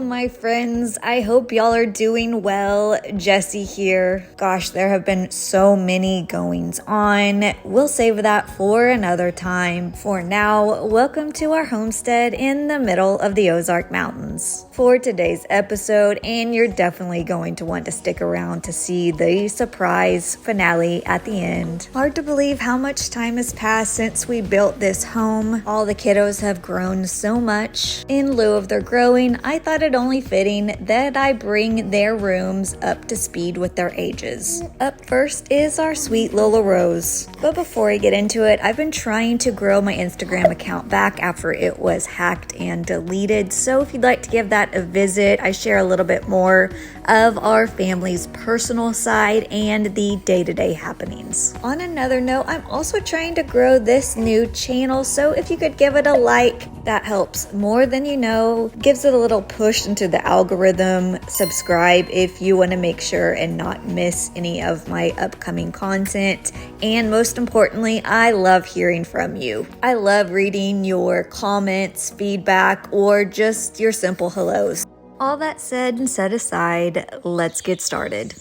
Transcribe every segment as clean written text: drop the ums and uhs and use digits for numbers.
my friends. I hope y'all are doing well. Jessie here. Gosh, there have been so many goings on. We'll save that for another time. For now, welcome to our homestead in the middle of the Ozark Mountains. For today's episode, and you're definitely going to want to stick around to see the surprise finale at the end. Hard to believe how much time has passed since we built this home. All the kiddos have grown so much. In lieu of their growing, I thought it only fitting that I bring their rooms up to speed with their ages. Up first is our sweet Lola Rose. But before I get into it, I've been trying to grow my Instagram account back after it was hacked and deleted. So if you'd like to give that a visit, I share a little bit more of our family's personal side and the day-to-day happenings. On another note, I'm also trying to grow this new channel, so if you could give it a like, that helps more than you know, gives it a little push into the algorithm. Subscribe if you want to make sure and not miss any of my upcoming content. And most importantly, I love hearing from you. I love reading your comments, feedback, or just your simple hellos. All that said and set aside, let's get started.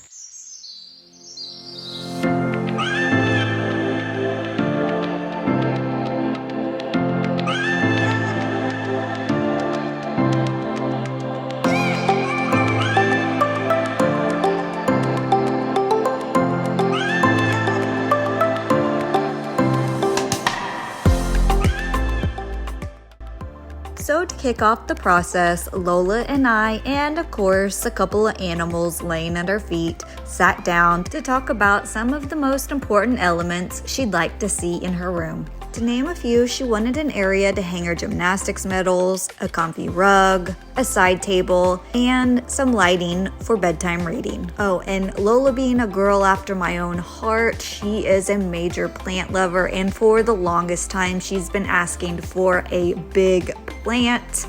So to kick off the process, Lola and I, and of course a couple of animals laying at our feet, sat down to talk about some of the most important elements she'd like to see in her room. To name a few, she wanted an area to hang her gymnastics medals, a comfy rug, a side table, and some lighting for bedtime reading. Oh, and Lola being a girl after my own heart, she is a major plant lover, and for the longest time she's been asking for a big plant.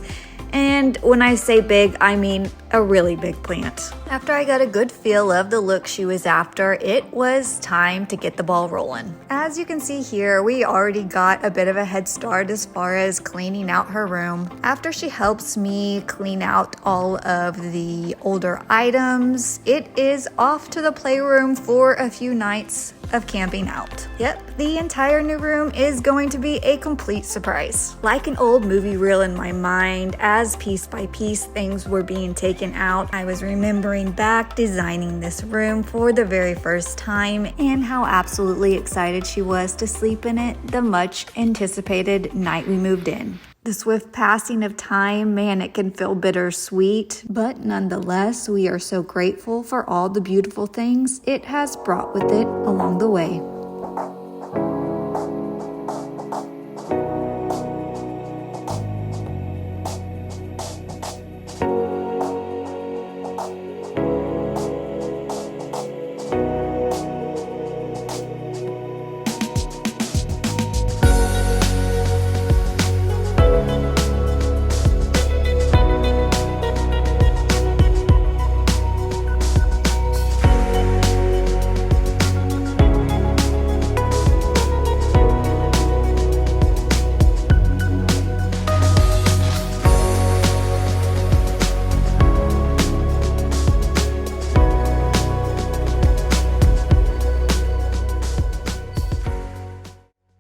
And when I say big, I mean a really big plant. After I got a good feel of the look she was after, it was time to get the ball rolling. As you can see here, we already got a bit of a head start as far as cleaning out her room. After she helps me clean out all of the older items, it is off to the playroom for a few nights of camping out. Yep, the entire new room is going to be a complete surprise. Like an old movie reel in my mind, as piece by piece things were being taken out, I was remembering back designing this room for the very first time and how absolutely excited she was to sleep in it the much anticipated night we moved in. The swift passing of time, man, it can feel bittersweet, but nonetheless, we are so grateful for all the beautiful things it has brought with it along the way.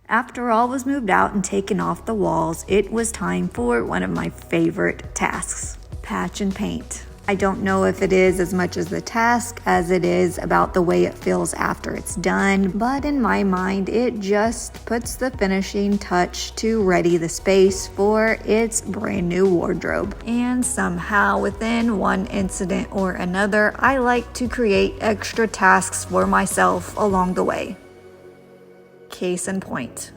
After all was moved out and taken off the walls, it was time for one of my favorite tasks, patch and paint. I don't know if it is as much as the task as it is about the way it feels after it's done, but in my mind, it just puts the finishing touch to ready the space for its brand new wardrobe. And somehow within one incident or another, I like to create extra tasks for myself along the way. Case in point.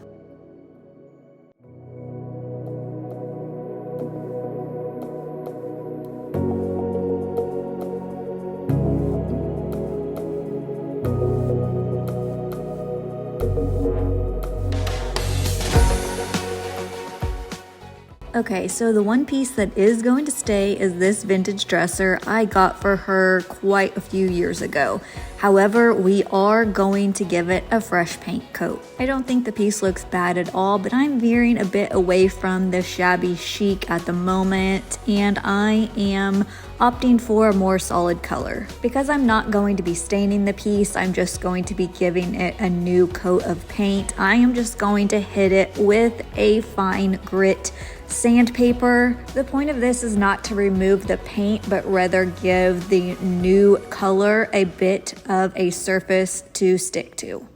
Okay, so the one piece that is going to stay is this vintage dresser I got for her quite a few years ago. However, we are going to give it a fresh paint coat. I don't think the piece looks bad at all, but I'm veering a bit away from the shabby chic at the moment, and I am opting for a more solid color. Because I'm not going to be staining the piece, I'm just going to be giving it a new coat of paint. I am just going to hit it with a fine grit sandpaper. The point of this is not to remove the paint, but rather give the new color a bit of a surface to stick to.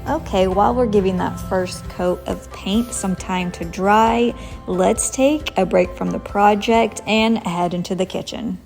Okay, while we're giving that first coat of paint some time to dry, let's take a break from the project and head into the kitchen.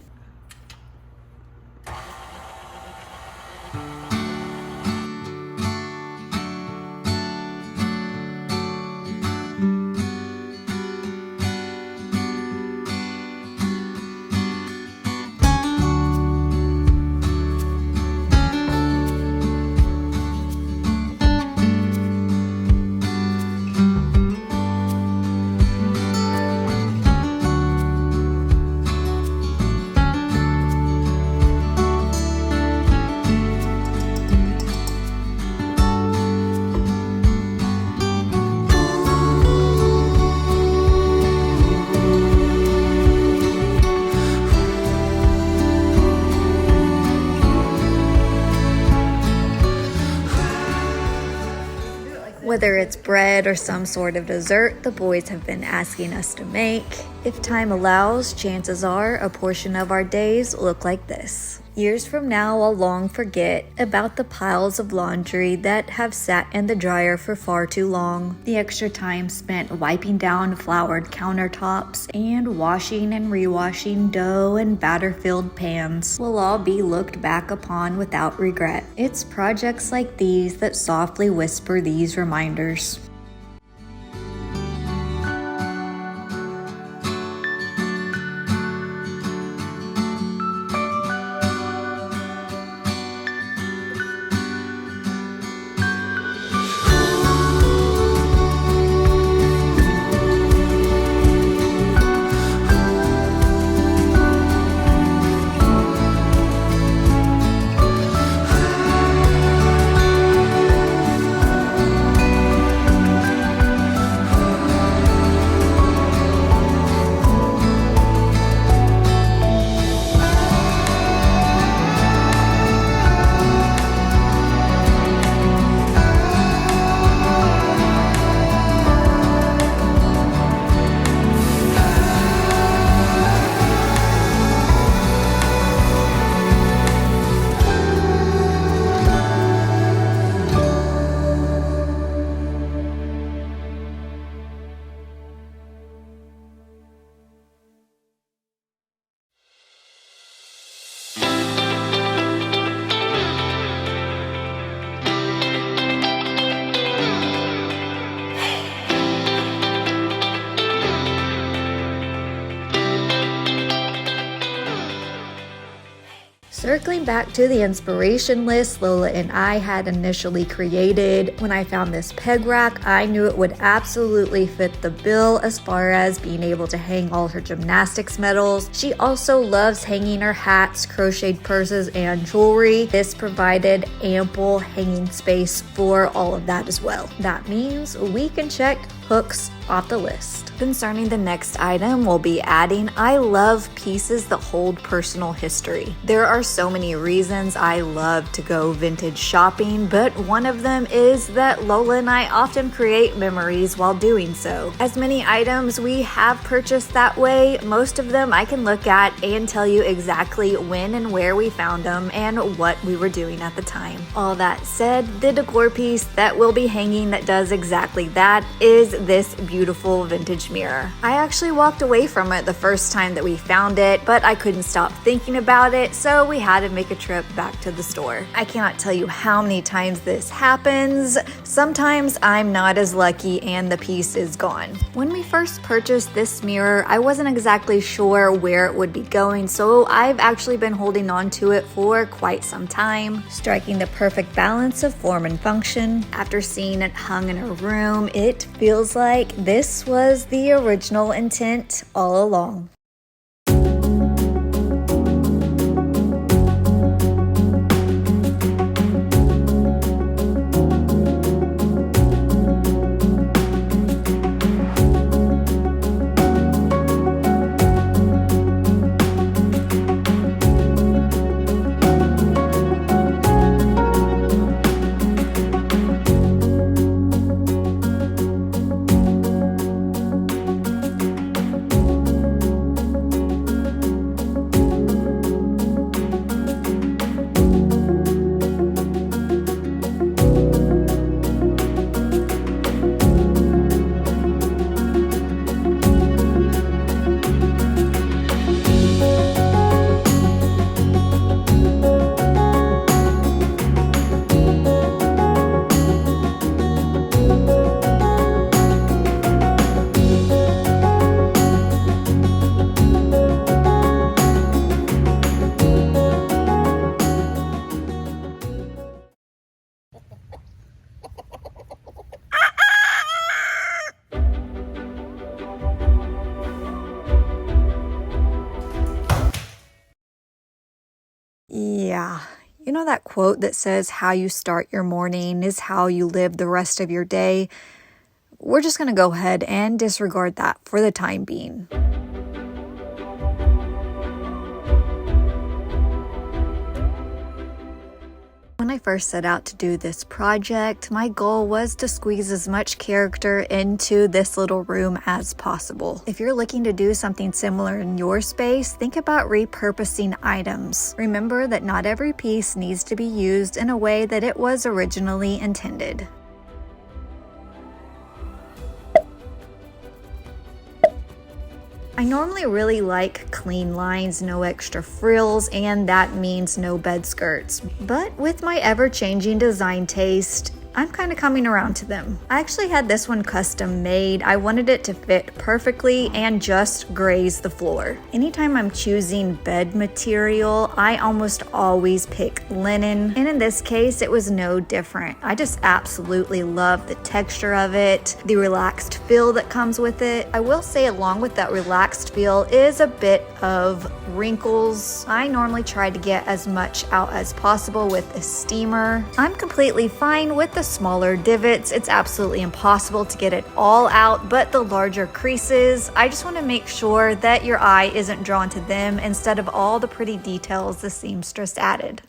Whether it's bread or some sort of dessert the boys have been asking us to make. If time allows, chances are a portion of our days look like this. Years from now, I'll long forget about the piles of laundry that have sat in the dryer for far too long, the extra time spent wiping down floured countertops, and washing and rewashing dough and batter-filled pans will all be looked back upon without regret. It's projects like these that softly whisper these reminders. Circling back to the inspiration list Lola and I had initially created, when I found this peg rack, I knew it would absolutely fit the bill as far as being able to hang all her gymnastics medals. She also loves hanging her hats, crocheted purses, and jewelry. This provided ample hanging space for all of that as well. That means we can check hooks off the list. Concerning the next item we'll be adding, I love pieces that hold personal history. There are so many reasons I love to go vintage shopping, but one of them is that Lola and I often create memories while doing so. As many items we have purchased that way, most of them I can look at and tell you exactly when and where we found them and what we were doing at the time. All that said, the decor piece that will be hanging that does exactly that is this beautiful vintage mirror. I actually walked away from it the first time that we found it, but I couldn't stop thinking about it, so we had to make a trip back to the store. I cannot tell you how many times this happens. Sometimes I'm not as lucky and the piece is gone. When we first purchased this mirror, I wasn't exactly sure where it would be going, so I've actually been holding on to it for quite some time, striking the perfect balance of form and function. After seeing it hung in a room, it feels like this was the original intent all along. Yeah, you know that quote that says how you start your morning is how you live the rest of your day? We're just going to go ahead and disregard that for the time being. When I first set out to do this project, my goal was to squeeze as much character into this little room as possible. If you're looking to do something similar in your space, think about repurposing items. Remember that not every piece needs to be used in a way that it was originally intended. I normally really like clean lines, no extra frills, and that means no bed skirts. But with my ever-changing design taste, I'm kind of coming around to them. I actually had this one custom made. I wanted it to fit perfectly and just graze the floor. Anytime I'm choosing bed material, I almost always pick linen, and in this case, it was no different. I just absolutely love the texture of it, the relaxed feel that comes with it. I will say along with that relaxed feel is a bit of wrinkles. I normally try to get as much out as possible with a steamer. I'm completely fine with the smaller divots. It's absolutely impossible to get it all out, but the larger creases, I just want to make sure that your eye isn't drawn to them instead of all the pretty details the seamstress added.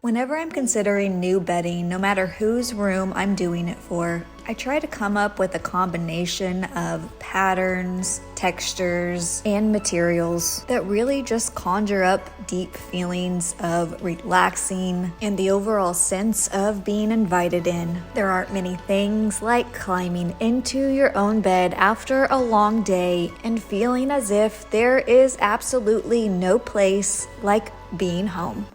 Whenever I'm considering new bedding, no matter whose room I'm doing it for, I try to come up with a combination of patterns, textures, and materials that really just conjure up deep feelings of relaxing and the overall sense of being invited in. There aren't many things like climbing into your own bed after a long day and feeling as if there is absolutely no place like being home.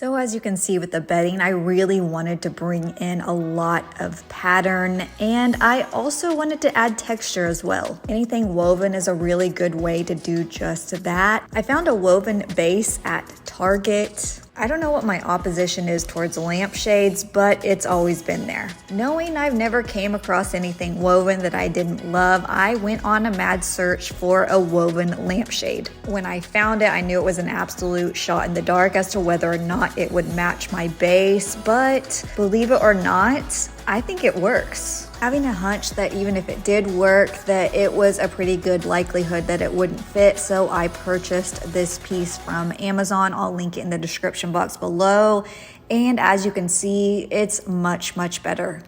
So as you can see with the bedding, I really wanted to bring in a lot of pattern, and I also wanted to add texture as well. Anything woven is a really good way to do just that. I found a woven base at Target. I don't know what my opposition is towards lampshades, but it's always been there. Knowing I've never came across anything woven that I didn't love, I went on a mad search for a woven lampshade. When I found it, I knew it was an absolute shot in the dark as to whether or not it would match my base, but believe it or not, I think it works. Having a hunch that even if it did work, that it was a pretty good likelihood that it wouldn't fit, so I purchased this piece from Amazon. I'll link it in the description box below, and as you can see, it's much, much better.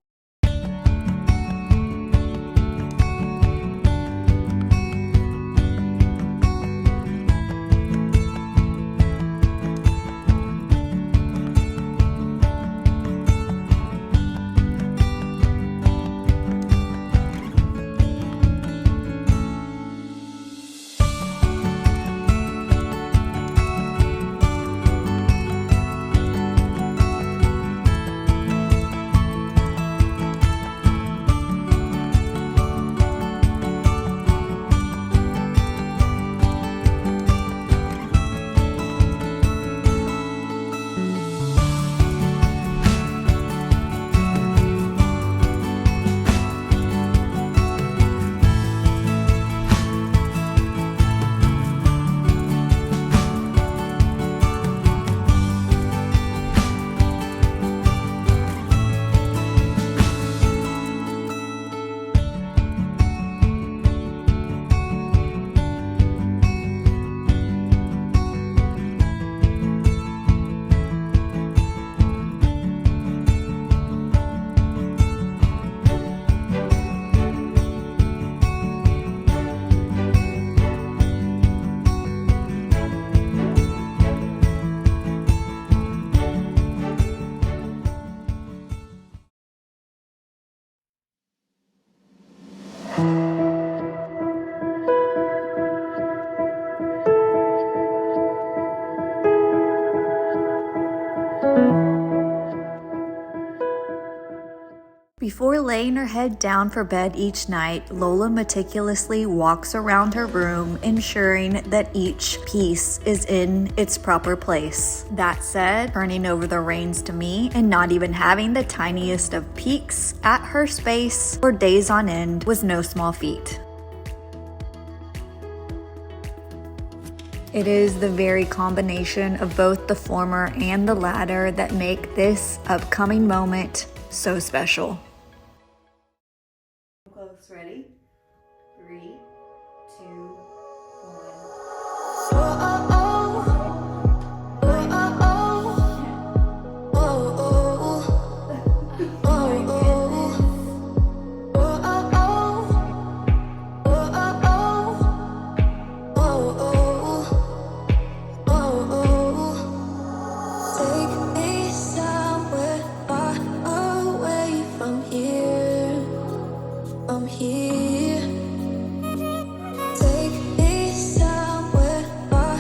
Before laying her head down for bed each night, Lola meticulously walks around her room, ensuring that each piece is in its proper place. That said, turning over the reins to me and not even having the tiniest of peeks at her space for days on end was no small feat. It is the very combination of both the former and the latter that make this upcoming moment so special. Close, ready? 3, 2, 1. Take me somewhere far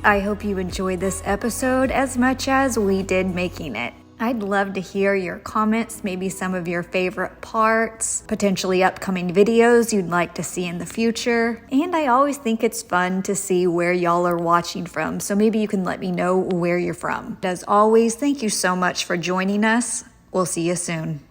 I hope you enjoyed this episode as much as we did making it. I'd love to hear your comments, maybe some of your favorite parts, potentially upcoming videos you'd like to see in the future. And I always think it's fun to see where y'all are watching from, so maybe you can let me know where you're from. As always, thank you so much for joining us. We'll see you soon.